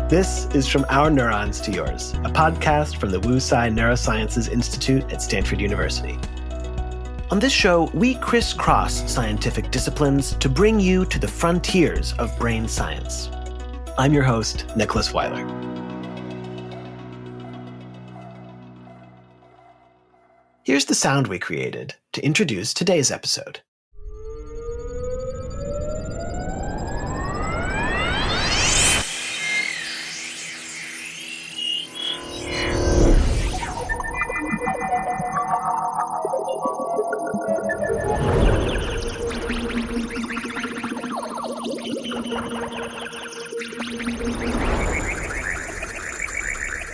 This is From Our Neurons to Yours, a podcast from the Wu Tsai Neurosciences Institute at Stanford University. On this show, we crisscross scientific disciplines to bring you to the frontiers of brain science. I'm your host, Nicholas Weiler. Here's the sound we created to introduce today's episode.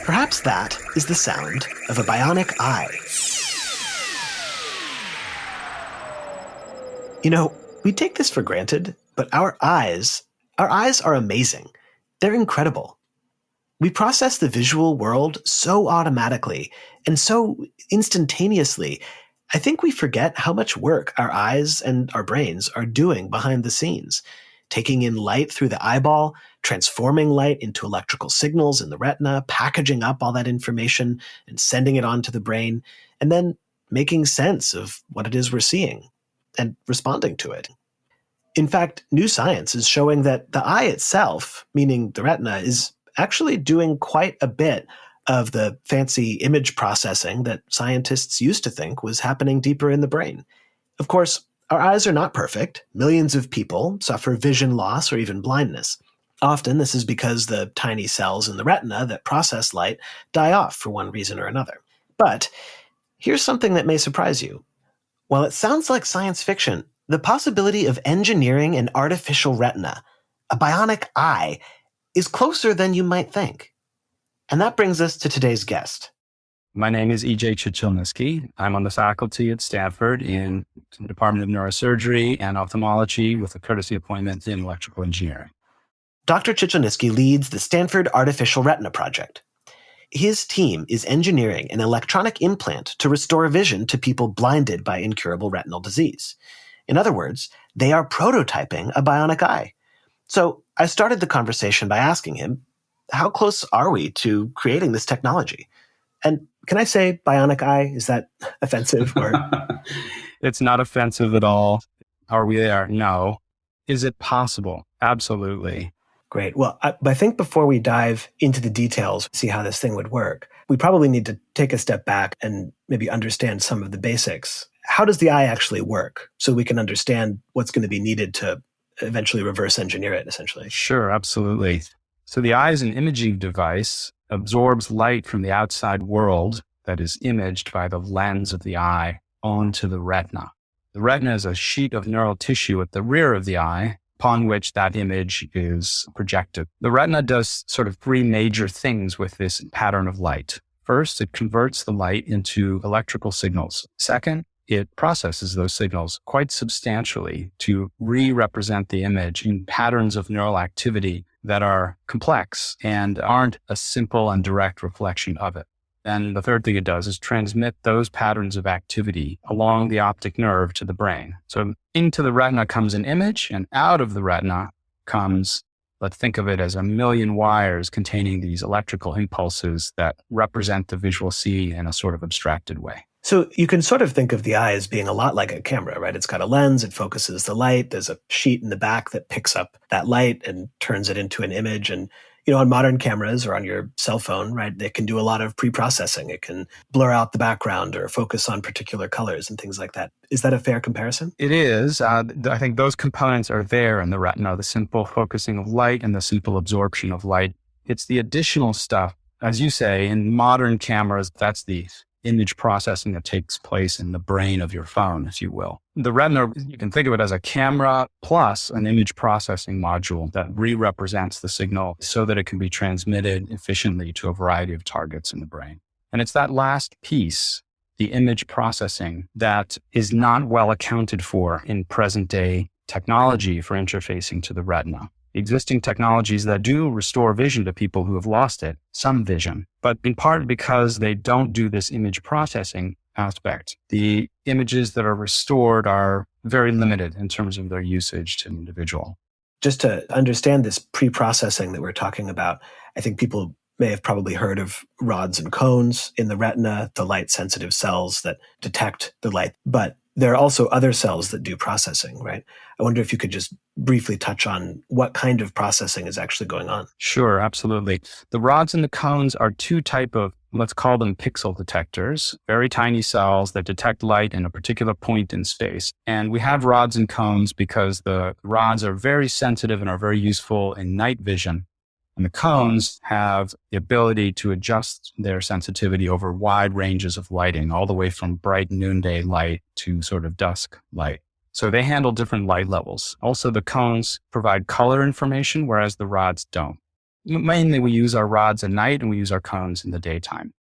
Perhaps that is the sound of a bionic eye. You know, we take this for granted, but our eyes are amazing. They're incredible. We process the visual world so automatically and so instantaneously. I think we forget how much work our eyes and our brains are doing behind the scenes, taking in light through the eyeball, transforming light into electrical signals in the retina, packaging up all that information and sending it on to the brain, and then making sense of what it is we're seeing and responding to it. In fact, new science is showing that the eye itself, meaning the retina, is actually doing quite a bit of the fancy image processing that scientists used to think was happening deeper in the brain. Of course, our eyes are not perfect. Millions of people suffer vision loss or even blindness. Often, this is because the tiny cells in the retina that process light die off for one reason or another. But here's something that may surprise you. While it sounds like science fiction, the possibility of engineering an artificial retina, a bionic eye, is closer than you might think. And that brings us to today's guest. My name is E.J. Chichilnisky. I'm on the faculty at Stanford in the Department of Neurosurgery and Ophthalmology with a courtesy appointment in electrical engineering. Dr. Chichilnisky leads the Stanford Artificial Retina Project. His team is engineering an electronic implant to restore vision to people blinded by incurable retinal disease. In other words, they are prototyping a bionic eye. So I started the conversation by asking him, how close are we to creating this technology? And can I say bionic eye? Is that offensive? Or It's not offensive at all. Are we there? No. Is it possible? Absolutely. Great. Well, I think before we dive into the details, see how this thing would work, we probably need to take a step back and maybe understand some of the basics. How does the eye actually work so we can understand what's going to be needed to eventually reverse engineer it, essentially? Sure, absolutely. So the eye is an imaging device, absorbs light from the outside world that is imaged by the lens of the eye onto the retina. The retina is a sheet of neural tissue at the rear of the eye upon which that image is projected. The retina does sort of three major things with this pattern of light. First, it converts the light into electrical signals. Second, it processes those signals quite substantially to re-represent the image in patterns of neural activity that are complex and aren't a simple and direct reflection of it. And the third thing it does is transmit those patterns of activity along the optic nerve to the brain. So into the retina comes an image, and out of the retina comes, let's think of it as a million wires containing these electrical impulses that represent the visual sea in a sort of abstracted way. So you can sort of think of the eye as being a lot like a camera, right? It's got a lens, it focuses the light. There's a sheet in the back that picks up that light and turns it into an image. And, you know, on modern cameras or on your cell phone, right, they can do a lot of pre-processing. It can blur out the background or focus on particular colors and things like that. Is that a fair comparison? It is. I think those components are there in the retina, the simple focusing of light and the simple absorption of light. It's the additional stuff, as you say, in modern cameras, that's the image processing that takes place in the brain of your phone, if you will. The retina, you can think of it as a camera plus an image processing module that re-represents the signal so that it can be transmitted efficiently to a variety of targets in the brain. And it's that last piece, the image processing, that is not well accounted for in present day technology for interfacing to the retina. Existing technologies that do restore vision to people who have lost it, some vision, but in part because they don't do this image processing aspect. The images that are restored are very limited in terms of their usage to an individual. Just to understand this pre-processing that we're talking about, I think people may have probably heard of rods and cones in the retina, the light-sensitive cells that detect the light. But there are also other cells that do processing, right? I wonder if you could just briefly touch on what kind of processing is actually going on. Sure, absolutely. The rods and the cones are two type of, let's call them pixel detectors, very tiny cells that detect light in a particular point in space. And we have rods and cones because the rods are very sensitive and are very useful in night vision. And the cones have the ability to adjust their sensitivity over wide ranges of lighting, all the way from bright noonday light to sort of dusk light. So they handle different light levels. Also, the cones provide color information, whereas the rods don't. Mainly, we use our rods at night and we use our cones in the daytime.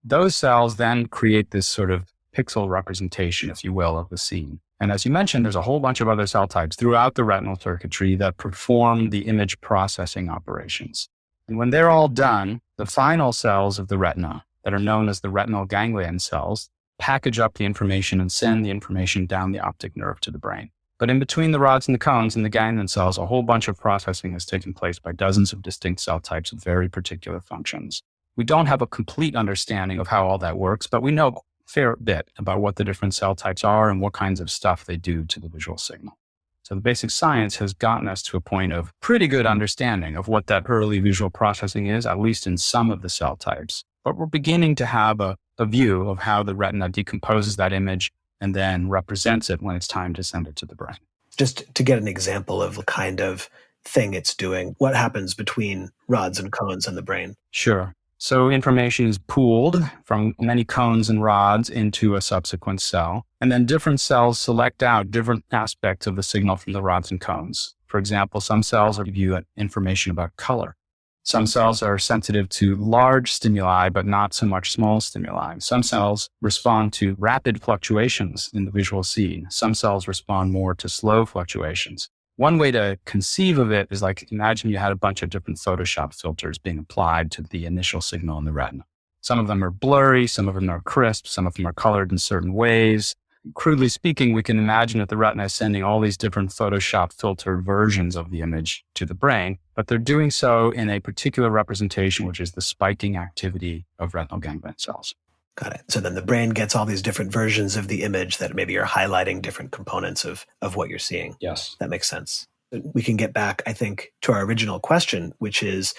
Those cells then create this sort of pixel representation, if you will, of the scene. And as you mentioned, there's a whole bunch of other cell types throughout the retinal circuitry that perform the image processing operations. And when they're all done, the final cells of the retina that are known as the retinal ganglion cells package up the information and send the information down the optic nerve to the brain. But in between the rods and the cones and the ganglion cells, a whole bunch of processing has taken place by dozens of distinct cell types with very particular functions. We don't have a complete understanding of how all that works, but we know fair bit about what the different cell types are and what kinds of stuff they do to the visual signal. So the basic science has gotten us to a point of pretty good understanding of what that early visual processing is, at least in some of the cell types. But we're beginning to have a view of how the retina decomposes that image and then represents it when it's time to send it to the brain. Just to get an example of the kind of thing it's doing, what happens between rods and cones and the brain? Sure. So information is pooled from many cones and rods into a subsequent cell, and then different cells select out different aspects of the signal from the rods and cones. For example, some cells give you information about color. Some cells are sensitive to large stimuli, but not so much small stimuli. Some cells respond to rapid fluctuations in the visual scene. Some cells respond more to slow fluctuations. One way to conceive of it is like, imagine you had a bunch of different Photoshop filters being applied to the initial signal in the retina. Some of them are blurry, some of them are crisp, some of them are colored in certain ways. Crudely speaking, we can imagine that the retina is sending all these different Photoshop filtered versions of the image to the brain, but they're doing so in a particular representation, which is the spiking activity of retinal ganglion cells. Got it. So then the brain gets all these different versions of the image that maybe are highlighting different components of what you're seeing. Yes. That makes sense. We can get back, I think, to our original question, which is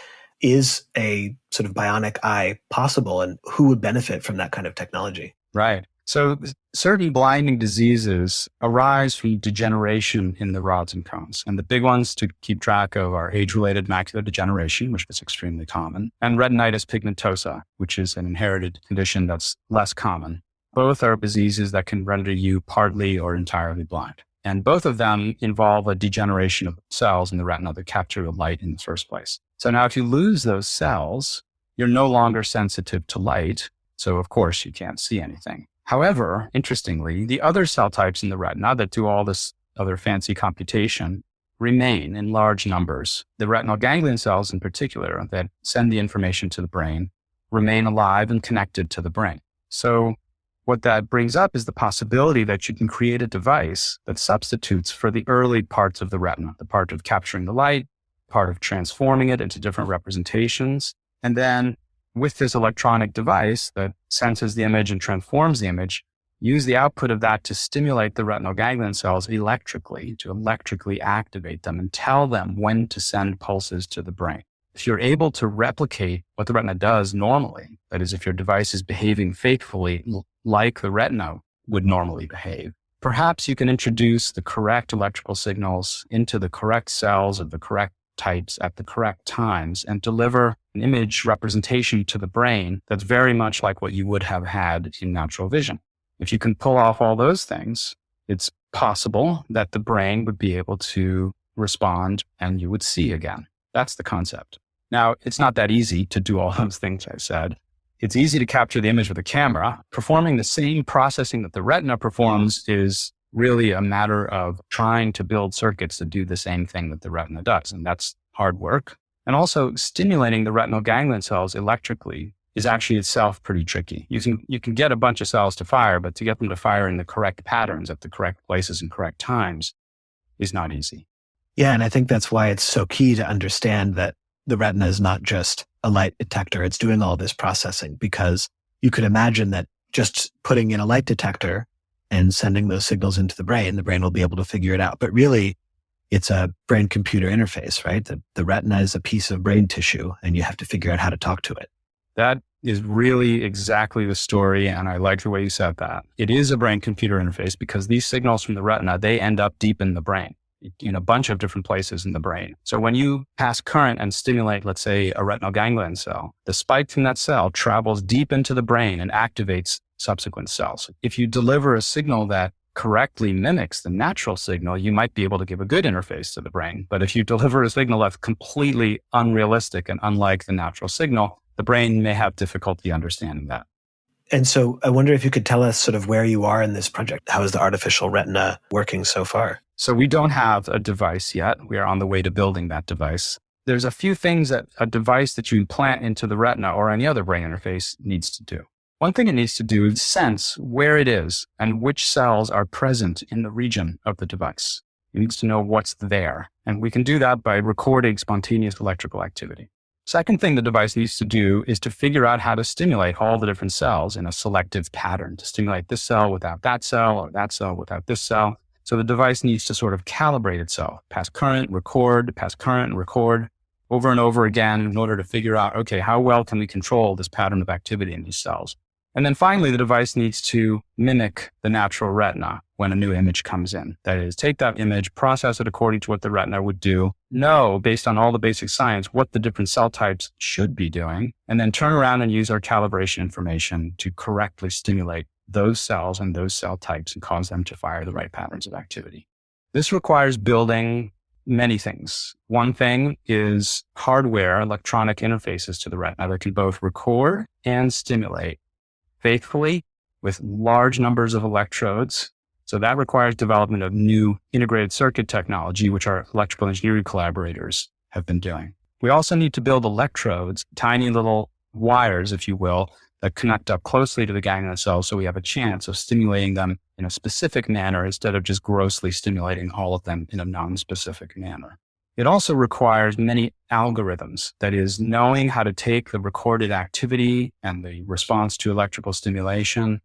a sort of bionic eye possible, and who would benefit from that kind of technology? Right. So certain blinding diseases arise from degeneration in the rods and cones. And the big ones to keep track of are age-related macular degeneration, which is extremely common, and retinitis pigmentosa, which is an inherited condition that's less common. Both are diseases that can render you partly or entirely blind. And both of them involve a degeneration of cells in the retina that capture the light in the first place. So now if you lose those cells, you're no longer sensitive to light. So of course you can't see anything. However, interestingly, the other cell types in the retina that do all this other fancy computation remain in large numbers. The retinal ganglion cells in particular that send the information to the brain remain alive and connected to the brain. So what that brings up is the possibility that you can create a device that substitutes for the early parts of the retina, the part of capturing the light, part of transforming it into different representations, and then with this electronic device that senses the image and transforms the image, use the output of that to stimulate the retinal ganglion cells electrically, to electrically activate them and tell them when to send pulses to the brain. If you're able to replicate what the retina does normally, that is, if your device is behaving faithfully like the retina would normally behave, perhaps you can introduce the correct electrical signals into the correct cells of the correct types at the correct times and deliver an image representation to the brain that's very much like what you would have had in natural vision. If you can pull off all those things, it's possible that the brain would be able to respond and you would see again. That's the concept. Now, it's not that easy to do all those things I said. It's easy to capture the image with a camera. Performing the same processing that the retina performs is really a matter of trying to build circuits that do the same thing that the retina does. And that's hard work. And also stimulating the retinal ganglion cells electrically is actually itself pretty tricky. You can get a bunch of cells to fire, but to get them to fire in the correct patterns at the correct places and correct times is not easy. Yeah, and I think that's why it's so key to understand that the retina is not just a light detector. It's doing all this processing, because you could imagine that just putting in a light detector and sending those signals into the brain will be able to figure it out. But really, it's a brain-computer interface, right? The retina is a piece of brain tissue, and you have to figure out how to talk to it. That is really exactly the story, and I like the way you said that. It is a brain-computer interface because these signals from the retina, they end up deep in the brain, in a bunch of different places in the brain. So when you pass current and stimulate, let's say, a retinal ganglion cell, the spike from that cell travels deep into the brain and activates subsequent cells. If you deliver a signal that correctly mimics the natural signal, you might be able to give a good interface to the brain. But if you deliver a signal that's completely unrealistic and unlike the natural signal, the brain may have difficulty understanding that. And so I wonder if you could tell us sort of where you are in this project. How is the artificial retina working so far? So we don't have a device yet. We are on the way to building that device. There's a few things that a device that you implant into the retina or any other brain interface needs to do. One thing it needs to do is sense where it is and which cells are present in the region of the device. It needs to know what's there. And we can do that by recording spontaneous electrical activity. Second thing the device needs to do is to figure out how to stimulate all the different cells in a selective pattern, to stimulate this cell without that cell or that cell without this cell. So the device needs to sort of calibrate itself, pass current, record over and over again in order to figure out, okay, how well can we control this pattern of activity in these cells? And then finally, the device needs to mimic the natural retina when a new image comes in. That is, take that image, process it according to what the retina would do, know, based on all the basic science, what the different cell types should be doing, and then turn around and use our calibration information to correctly stimulate those cells and those cell types and cause them to fire the right patterns of activity. This requires building many things. One thing is hardware, electronic interfaces to the retina that can both record and stimulate faithfully with large numbers of electrodes. So that requires development of new integrated circuit technology, which our electrical engineering collaborators have been doing. We also need to build electrodes, tiny little wires, if you will, that connect up closely to the ganglion cells so we have a chance of stimulating them in a specific manner instead of just grossly stimulating all of them in a non-specific manner. It also requires many algorithms, that is, knowing how to take the recorded activity and the response to electrical stimulation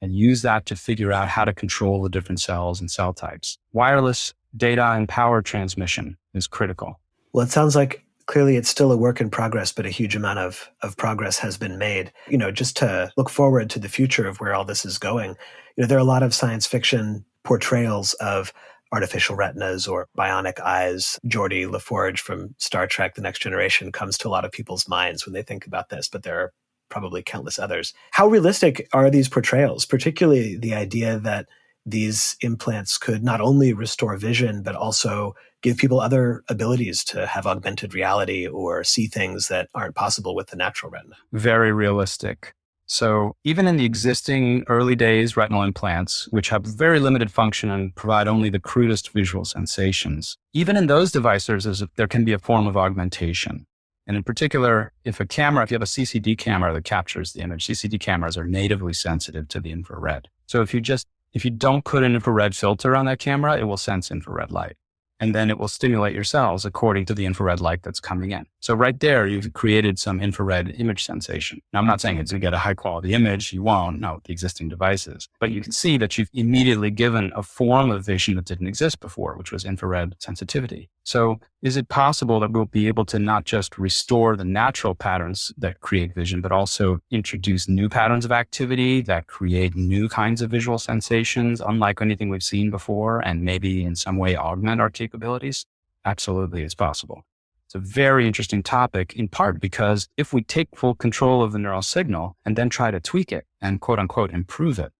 and use that to figure out how to control the different cells and cell types. Wireless data and power transmission is critical. Well, it sounds like clearly it's still a work in progress, but a huge amount of progress has been made. Just to look forward to the future of where all this is going, there are a lot of science fiction portrayals of artificial retinas or bionic eyes. Geordi LaForge from Star Trek: The Next Generation comes to a lot of people's minds when they think about this, but there are probably countless others. How realistic are these portrayals, particularly the idea that these implants could not only restore vision, but also give people other abilities to have augmented reality or see things that aren't possible with the natural retina? Very realistic. So even in the existing early days retinal implants, which have very limited function and provide only the crudest visual sensations, even in those devices, there can be a form of augmentation. And in particular, if you have a CCD camera that captures the image, CCD cameras are natively sensitive to the infrared. So if you don't put an infrared filter on that camera, it will sense infrared light. And then it will stimulate your cells according to the infrared light that's coming in. So right there, you've created some infrared image sensation. Now, I'm not saying it's going to get a high quality image. You won't, no, with the existing devices. But you can see that you've immediately given a form of vision that didn't exist before, which was infrared sensitivity. So is it possible that we'll be able to not just restore the natural patterns that create vision, but also introduce new patterns of activity that create new kinds of visual sensations, unlike anything we've seen before, and maybe in some way augment our capabilities? Absolutely, it's possible. It's a very interesting topic, in part because if we take full control of the neural signal and then try to tweak it and quote unquote improve it,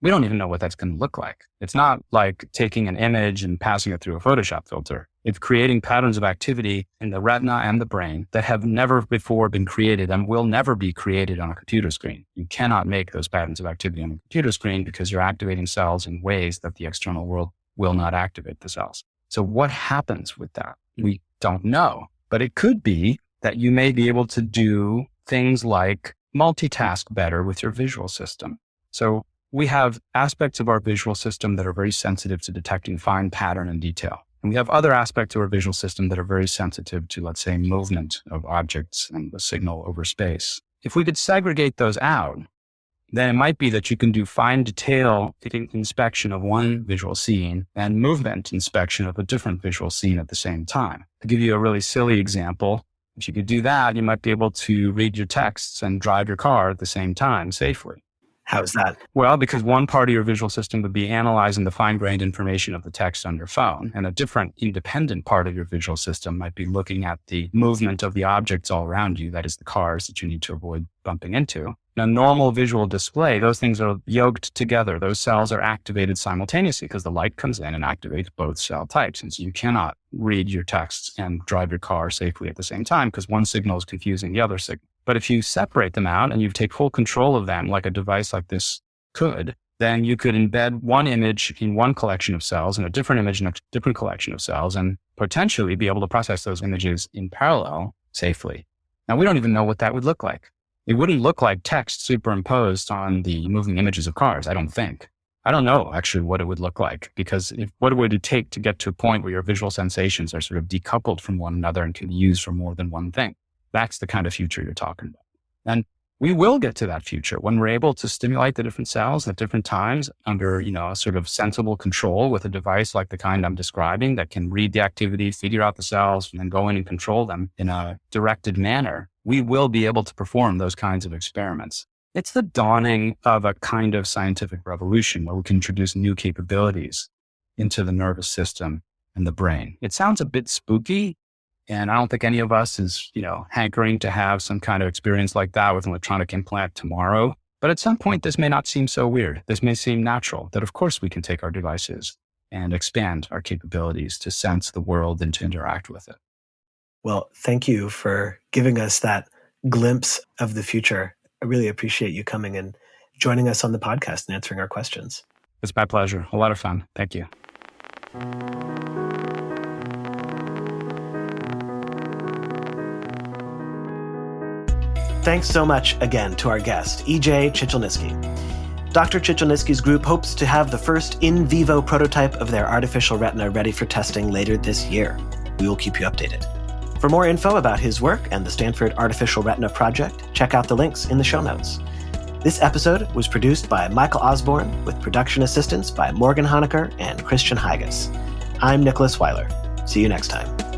we don't even know what that's going to look like. It's not like taking an image and passing it through a Photoshop filter. It's creating patterns of activity in the retina and the brain that have never before been created and will never be created on a computer screen. You cannot make those patterns of activity on a computer screen because you're activating cells in ways that the external world will not activate the cells. So what happens with that? We don't know, but it could be that you may be able to do things like multitask better with your visual system. So we have aspects of our visual system that are very sensitive to detecting fine pattern and detail. And we have other aspects of our visual system that are very sensitive to, let's say, movement of objects and the signal over space. If we could segregate those out, then it might be that you can do fine detail inspection of one visual scene and movement inspection of a different visual scene at the same time. To give you a really silly example, if you could do that, you might be able to read your texts and drive your car at the same time safely. How is that? Well, because one part of your visual system would be analyzing the fine-grained information of the text on your phone, and a different independent part of your visual system might be looking at the movement of the objects all around you, that is the cars that you need to avoid bumping into. In a normal visual display, those things are yoked together. Those cells are activated simultaneously because the light comes in and activates both cell types. And so you cannot read your texts and drive your car safely at the same time because one signal is confusing the other signal. But if you separate them out and you take full control of them, like a device like this could, then you could embed one image in one collection of cells and a different image in a different collection of cells and potentially be able to process those images in parallel safely. Now, we don't even know what that would look like. It wouldn't look like text superimposed on the moving images of cars, I don't think. I don't know actually what it would look like, because what would it take to get to a point where your visual sensations are sort of decoupled from one another and can be used for more than one thing? That's the kind of future you're talking about. And we will get to that future when we're able to stimulate the different cells at different times under, a sort of sensible control with a device like the kind I'm describing that can read the activity, figure out the cells, and then go in and control them in a directed manner. We will be able to perform those kinds of experiments. It's the dawning of a kind of scientific revolution where we can introduce new capabilities into the nervous system and the brain. It sounds a bit spooky, and I don't think any of us is, hankering to have some kind of experience like that with an electronic implant tomorrow. But at some point, this may not seem so weird. This may seem natural, that of course we can take our devices and expand our capabilities to sense the world and to interact with it. Well, thank you for giving us that glimpse of the future. I really appreciate you coming and joining us on the podcast and answering our questions. It's my pleasure. A lot of fun. Thank you. Thanks so much again to our guest, E.J. Chichilnisky. Dr. Chichilnisky's group hopes to have the first in vivo prototype of their artificial retina ready for testing later this year. We will keep you updated. For more info about his work and the Stanford Artificial Retina Project, check out the links in the show notes. This episode was produced by Michael Osborne with production assistance by Morgan Honecker and Christian Huygens. I'm Nicholas Weiler. See you next time.